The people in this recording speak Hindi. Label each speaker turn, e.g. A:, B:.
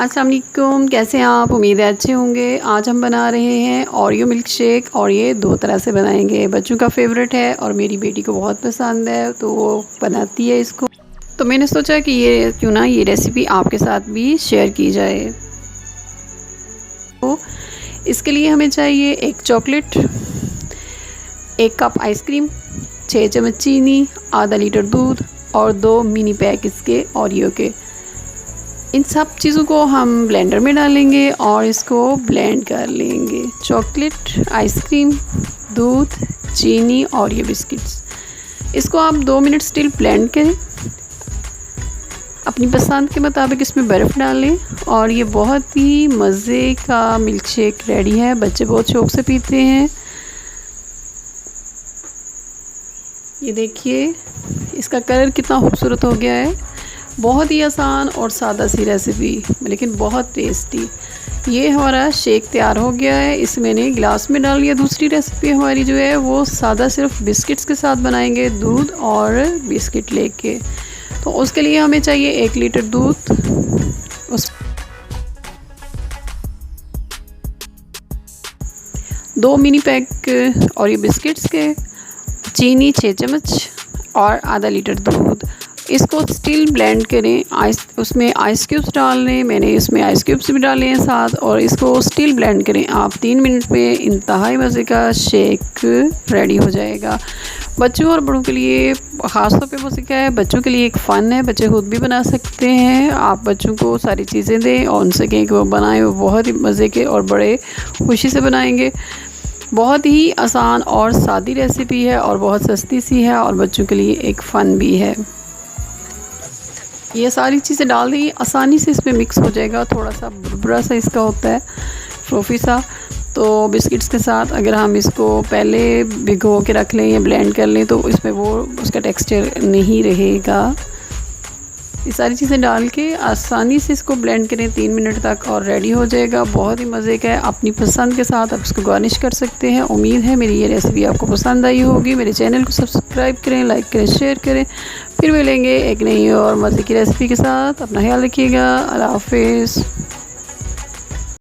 A: अस्सलाम वालेकुम, कैसे हैं आप? उम्मीद है अच्छे होंगे। आज हम बना रहे हैं ओरियो मिल्क शेक और ये दो तरह से बनाएंगे। बच्चों का फेवरेट है और मेरी बेटी को बहुत पसंद है तो वो बनाती है इसको। तो मैंने सोचा कि ये क्यों ना ये रेसिपी आपके साथ भी शेयर की जाए। तो इसके लिए हमें चाहिए एक चॉकलेट, 1 कप आइसक्रीम, 6 चम्मच चीनी, आधा लीटर दूध और 2 मिनी पैक इसके ओरियो के। इन सब चीज़ों को हम ब्लेंडर में डालेंगे और इसको ब्लेंड कर लेंगे। चॉकलेट, आइसक्रीम, दूध, चीनी और ये बिस्किट्स, इसको आप 2 मिनट स्टिल ब्लेंड करें। अपनी पसंद के मुताबिक इसमें बर्फ़ डालें और ये बहुत ही मज़े का मिल्क शेक रेडी है। बच्चे बहुत शौक़ से पीते हैं। ये देखिए इसका कलर कितना खूबसूरत हो गया है। बहुत ही आसान और सादा सी रेसिपी लेकिन बहुत टेस्टी। ये हमारा शेक तैयार हो गया है। इसे मैंने गिलास में डाल लिया। दूसरी रेसिपी हमारी जो है वो सादा सिर्फ बिस्किट्स के साथ बनाएंगे, दूध और बिस्किट लेके। तो उसके लिए हमें चाहिए 1 लीटर दूध, उस 2 मिनी पैक और ये बिस्किट्स के, चीनी 6 चम्मच और आधा लीटर दूध। इसको स्टिल ब्लेंड करें। उसमें आइस क्यूब्स डालने, मैंने इसमें आइस क्यूब्स भी डाले हैं साथ, और इसको स्टिल ब्लेंड करें आप। 3 मिनट में इंतहाई मज़े का शेक रेडी हो जाएगा। बच्चों और बड़ों के लिए ख़ास तौर पे मज़े का है। बच्चों के लिए एक फ़न है, बच्चे खुद भी बना सकते हैं। आप बच्चों को सारी चीज़ें दें और उनसे कहें कि वो बनाएं, वो बहुत ही मज़े के और बड़े खुशी से बनाएंगे। बहुत ही आसान और सादी रेसिपी है और बहुत सस्ती सी है और बच्चों के लिए एक फ़न भी है। ये सारी चीज़ें डाल दी, आसानी से इसमें मिक्स हो जाएगा। थोड़ा सा बुरबुरा सा इसका होता है, फ्लोफी सा। तो बिस्किट्स के साथ अगर हम इसको पहले भिगो के रख लें या ब्लेंड कर लें तो इसमें वो उसका टेक्सचर नहीं रहेगा। ये सारी चीज़ें डाल के आसानी से इसको ब्लेंड करें 3 मिनट तक और रेडी हो जाएगा। बहुत ही मज़े का है। अपनी पसंद के साथ आप इसको गार्निश कर सकते हैं। उम्मीद है मेरी ये रेसिपी आपको पसंद आई होगी। मेरे चैनल को सब्सक्राइब करें, लाइक करें, शेयर करें। फिर मिलेंगे एक नई और मज़े की रेसिपी के साथ। अपना ख्याल रखिएगा। अल्लाह हाफ़िज़।